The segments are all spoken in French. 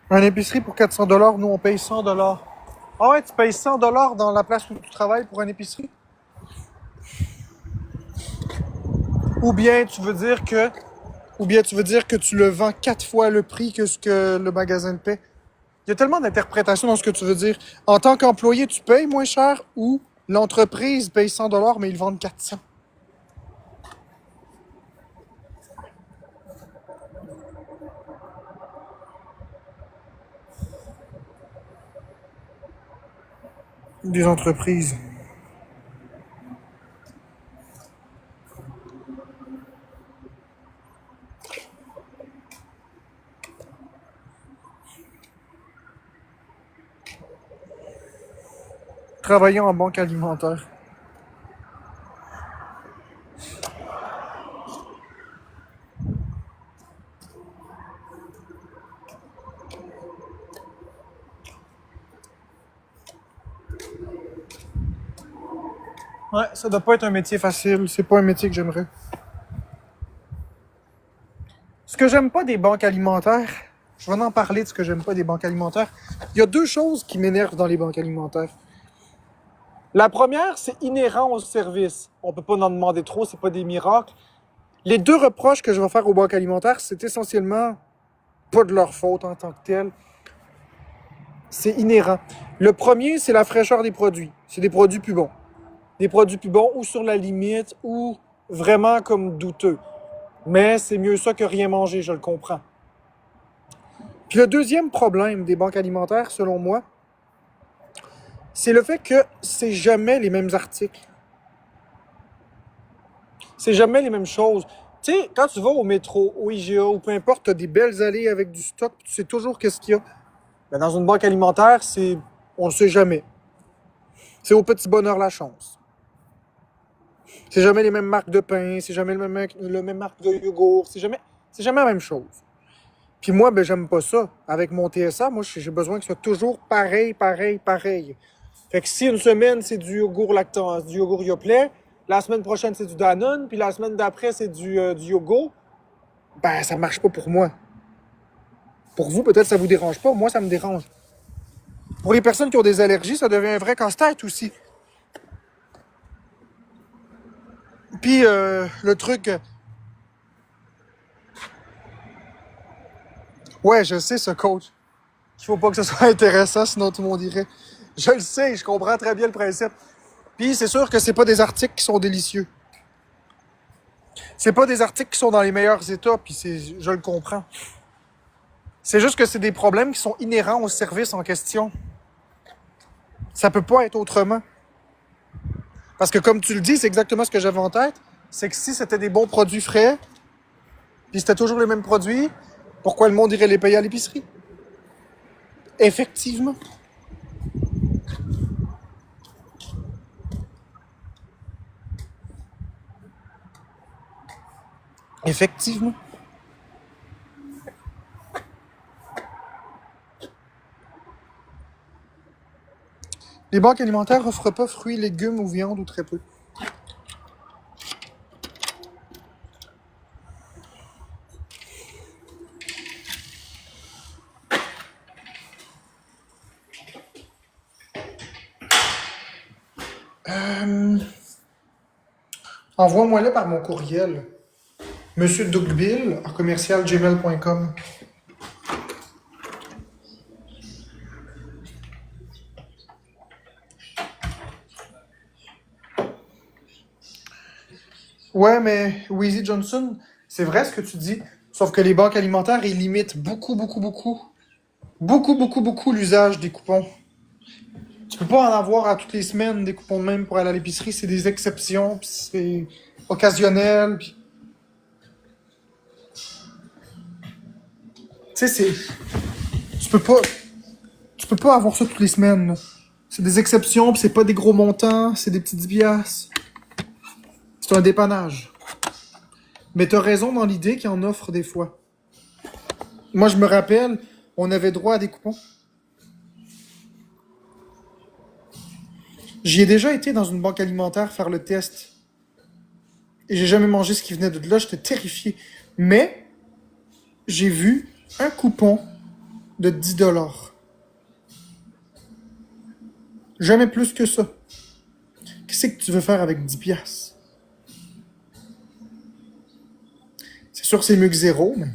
Un épicerie pour 400$, nous on paye 100$. Ah ouais, tu payes 100$ dans la place où tu travailles pour une épicerie? Ou bien tu veux dire que tu le vends 4 fois le prix que ce que le magasin le paie. Il y a tellement d'interprétations dans ce que tu veux dire. En tant qu'employé, tu payes moins cher ou l'entreprise paye 100$, mais ils vendent 400. Des entreprises. Travaillant en banque alimentaire. Ouais, ça doit pas être un métier facile. C'est pas un métier que j'aimerais. Ce que j'aime pas des banques alimentaires, je vais en parler de ce que j'aime pas des banques alimentaires. Il y a 2 choses qui m'énervent dans les banques alimentaires. La première, c'est inhérent au service. On peut pas en demander trop, c'est pas des miracles. Les 2 reproches que je vais faire aux banques alimentaires, c'est essentiellement pas de leur faute en tant que telle. C'est inhérent. Le premier, c'est la fraîcheur des produits. C'est des produits plus bons. Des produits plus bons ou sur la limite ou vraiment comme douteux. Mais c'est mieux ça que rien manger, je le comprends. Puis le deuxième problème des banques alimentaires, selon moi, c'est le fait que c'est jamais les mêmes articles. C'est jamais les mêmes choses. Tu sais, quand tu vas au métro, au IGA ou peu importe, tu as des belles allées avec du stock, tu sais toujours qu'est-ce qu'il y a. Mais dans une banque alimentaire, on le sait jamais. C'est au petit bonheur la chance. C'est jamais les mêmes marques de pain, c'est jamais le même marque de yogourt, c'est jamais la même chose. Puis moi, ben j'aime pas ça. Avec mon TSA, moi, j'ai besoin que ce soit toujours pareil. Fait que si une semaine, c'est du yogourt lactose, du yogourt Yoplait, la semaine prochaine, c'est du Danone, puis la semaine d'après, c'est du Yogo, ben ça marche pas pour moi. Pour vous, peut-être ça vous dérange pas, moi, ça me dérange. Pour les personnes qui ont des allergies, ça devient un vrai casse-tête aussi. Puis le truc... Ouais, je sais, ce coach. Qu'il faut pas que ce soit intéressant, sinon tout le monde irait. Je le sais, je comprends très bien le principe. Puis c'est sûr que c'est pas des articles qui sont délicieux. C'est pas des articles qui sont dans les meilleurs états, puis je le comprends. C'est juste que c'est des problèmes qui sont inhérents au service en question. Ça peut pas être autrement. Parce que comme tu le dis, c'est exactement ce que j'avais en tête. C'est que si c'était des bons produits frais, puis c'était toujours les mêmes produits, pourquoi le monde irait les payer à l'épicerie? Effectivement. Effectivement. Les banques alimentaires offrent pas fruits, légumes ou viande ou très peu. Envoie-moi-le par mon courriel. Monsieur Dougbill, @gmail.com. Ouais, mais Weezy Johnson, c'est vrai ce que tu dis. Sauf que les banques alimentaires, ils limitent beaucoup l'usage des coupons. Tu peux pas en avoir à toutes les semaines des coupons de même pour aller à l'épicerie. C'est des exceptions, puis c'est occasionnel. Puis... Tu sais, tu peux pas avoir ça toutes les semaines. Là. C'est des exceptions, puis c'est pas des gros montants, c'est des petites piastres. C'est un dépannage. Mais t'as raison dans l'idée qu'il en offre des fois. Moi, je me rappelle, On avait droit à des coupons. J'y ai déjà été dans une banque alimentaire faire le test. Et j'ai jamais mangé ce qui venait de là. J'étais terrifié. Mais j'ai vu un coupon de 10 $. Jamais plus que ça. Qu'est-ce que tu veux faire avec 10 piastres? C'est sûr que c'est mieux que zéro, mais...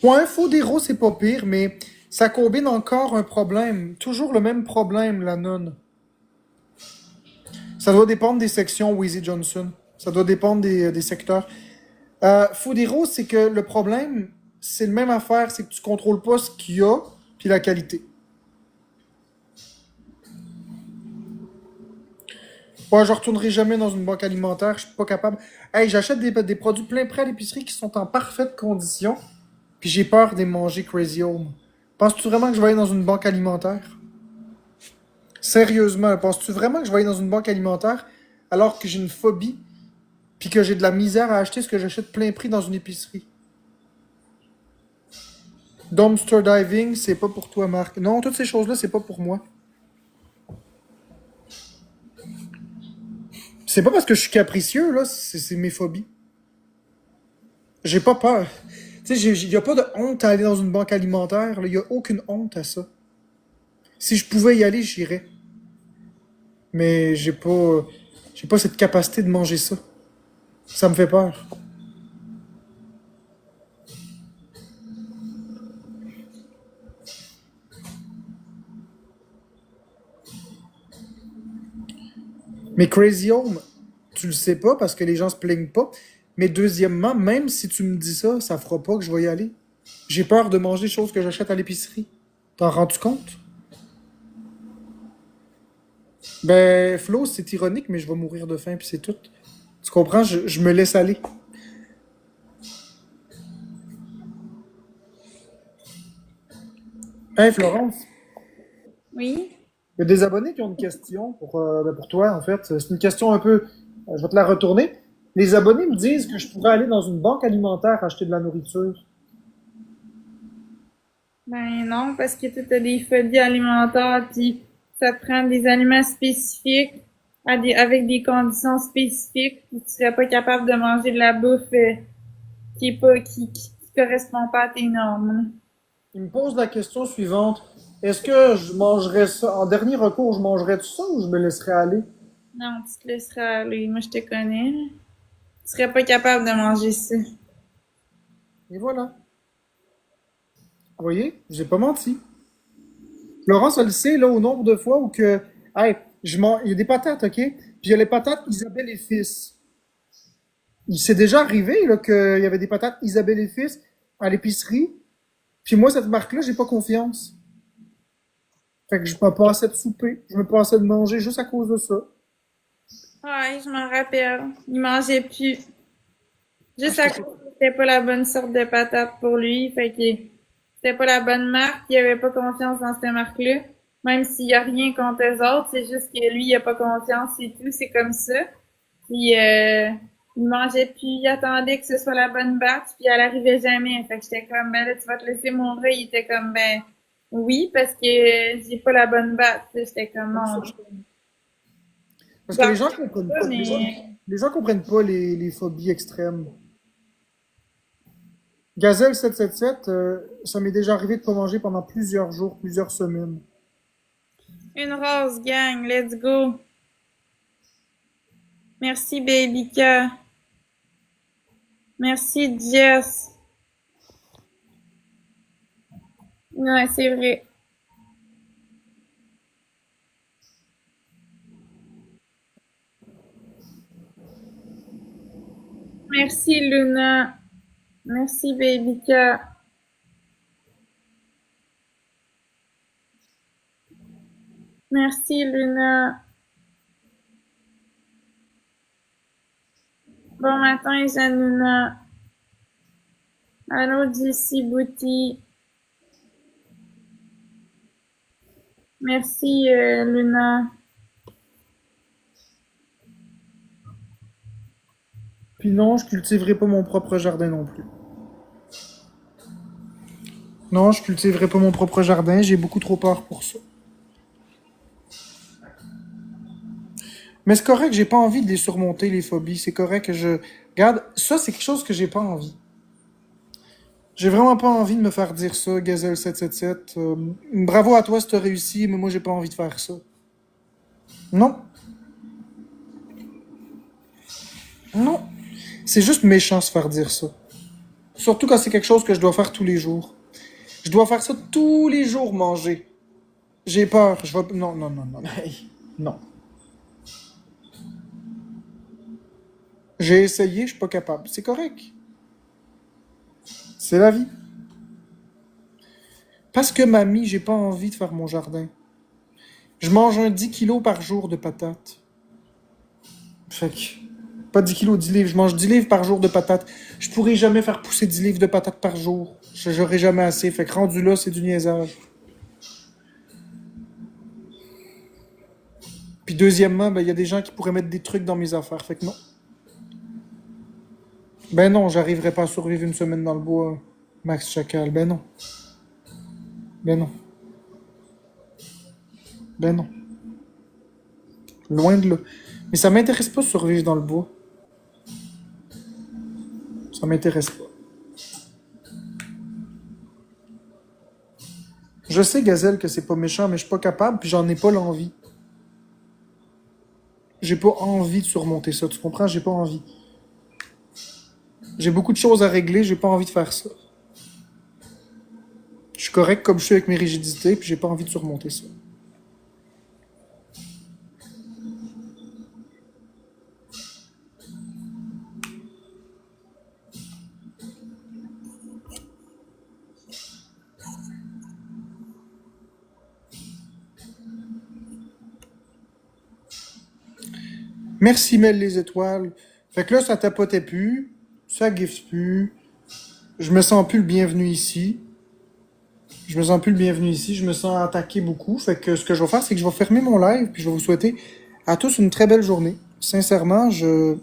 Ouais, faux d'héros, c'est pas pire, mais ça combine encore un problème. Toujours le même problème, la nonne. Ça doit dépendre des sections Weezy Johnson. Ça doit dépendre des secteurs. Faux d'héros, c'est que le problème, c'est le même affaire, c'est que tu contrôles pas ce qu'il y a, puis la qualité. Ouais, je retournerai jamais dans une banque alimentaire, je suis pas capable. Hey, j'achète des produits plein prêt à l'épicerie qui sont en parfaite condition, puis j'ai peur de les manger Crazy Home. Penses-tu vraiment que je vais aller dans une banque alimentaire? Sérieusement, penses-tu vraiment que je vais aller dans une banque alimentaire alors que j'ai une phobie, puis que j'ai de la misère à acheter ce que j'achète plein prix dans une épicerie? Dumpster diving, c'est pas pour toi, Marc. Non, toutes ces choses-là, c'est pas pour moi. C'est pas parce que je suis capricieux, là, c'est mes phobies. J'ai pas peur. Tu sais, y a pas de honte à aller dans une banque alimentaire, là. Y a aucune honte à ça. Si je pouvais y aller, j'irais. Mais j'ai pas cette capacité de manger ça. Ça me fait peur. Mais Crazy Home, tu le sais pas parce que les gens se plaignent pas. Mais deuxièmement, même si tu me dis ça, ça fera pas que je vais y aller. J'ai peur de manger des choses que j'achète à l'épicerie. T'en rends-tu compte? Ben, Flo, c'est ironique, mais je vais mourir de faim, puis c'est tout. Tu comprends? Je me laisse aller. Hey, Florence, Oui. il y a des abonnés qui ont une question pour toi, en fait. C'est une question un peu... je vais te la retourner. Les abonnés me disent que je pourrais aller dans une banque alimentaire acheter de la nourriture. Ben non, parce que tu as des phobies alimentaires, puis ça te prend des aliments spécifiques avec des conditions spécifiques, puis tu serais pas capable de manger de la bouffe qui correspond pas à tes normes. Il me pose la question suivante. Est-ce que je mangerais ça? En dernier recours, je mangerais tout ça ou je me laisserais aller? Non, tu te laisserais aller. Moi, je te connais. Tu serais pas capable de manger ça. Et voilà. Vous voyez? J'ai pas menti. Florence, elle le sait, là, au nombre de fois où que... Hey, il y a des patates, OK? Puis il y a les patates Isabelle et Fils. Il s'est déjà arrivé là, qu'il y avait des patates Isabelle et Fils à l'épicerie. Puis moi, cette marque-là, j'ai pas confiance. Fait que je me passais de souper. Je me passais de manger juste à cause de ça. Ouais, je m'en rappelle. Il mangeait plus. Ah, Juste à j'étais cause que c'était pas la bonne sorte de patate pour lui. Fait que c'était pas la bonne marque. Il avait pas confiance dans cette marque-là. Même s'il y a rien contre eux autres, c'est juste que lui, il a pas confiance et tout. C'est comme ça. Puis, il mangeait plus, il attendait que ce soit la bonne batch, puis elle arrivait jamais. Fait que j'étais comme, ben là, tu vas te laisser mourir. Il était comme, ben, oui, parce que j'ai pas la bonne batch. J'étais comme, comme ça. non. Parce que J'en les gens reviens comprennent pas, pas. mais Les gens comprennent pas les phobies extrêmes. Gazelle 777, ça m'est déjà arrivé de pas manger pendant plusieurs jours, plusieurs semaines. une rose, gang, let's go. Merci, Babyka. Merci, Jess. Ouais, c'est vrai. Merci, Luna. Merci, Babyka. Merci, Luna. Bon matin, Januna. Allô, JC Bouti. Merci, Luna. Puis non, je cultiverai pas mon propre jardin non plus. Non, je cultiverai pas mon propre jardin, j'ai beaucoup trop peur pour ça. Mais c'est correct, j'ai pas envie de les surmonter, les phobies. C'est correct que je... Regarde, ça, c'est quelque chose que j'ai pas envie. J'ai vraiment pas envie de me faire dire ça, Gazelle777. Bravo à toi si t'as réussi, mais moi, j'ai pas envie de faire ça. Non, non. C'est juste méchant se faire dire ça. Surtout quand c'est quelque chose que je dois faire tous les jours. Je dois faire ça tous les jours, manger. J'ai peur. Je vais... Non, non, non, non. Hey, non. J'ai essayé, je suis pas capable. C'est correct. C'est la vie. Parce que mamie, j'ai pas envie de faire mon jardin. Je mange un 10 kilos par jour de patates. Fait que... Pas 10 kilos, 10 livres. Je mange 10 livres par jour de patates. Je pourrais jamais faire pousser 10 livres de patates par jour. J'aurais jamais assez. Fait que rendu là, c'est du niaisage. Puis deuxièmement, ben, y a des gens qui pourraient mettre des trucs dans mes affaires. Fait que non. Ben non, j'arriverai pas à survivre une semaine dans le bois, Max Chacal. Ben non. Ben non. Ben non. Loin de là. Mais ça m'intéresse pas de survivre dans le bois. Ça m'intéresse pas. Je sais, Gazelle, que c'est pas méchant, mais je suis pas capable, puis j'en ai pas l'envie. J'ai pas envie de surmonter ça, tu comprends? J'ai pas envie. J'ai beaucoup de choses à régler, j'ai pas envie de faire ça. Je suis correct comme je suis avec mes rigidités, puis j'ai pas envie de surmonter ça. Merci, Mel les étoiles. Fait que là, ça tapotait plus, ça gifle plus, je me sens plus le bienvenu ici. Je me sens plus le bienvenu ici, je me sens attaqué beaucoup. Fait que ce que je vais faire, c'est que je vais fermer mon live, puis je vais vous souhaiter à tous une très belle journée. Sincèrement, je...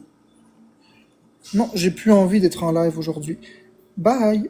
Non, j'ai plus envie d'être en live aujourd'hui. Bye!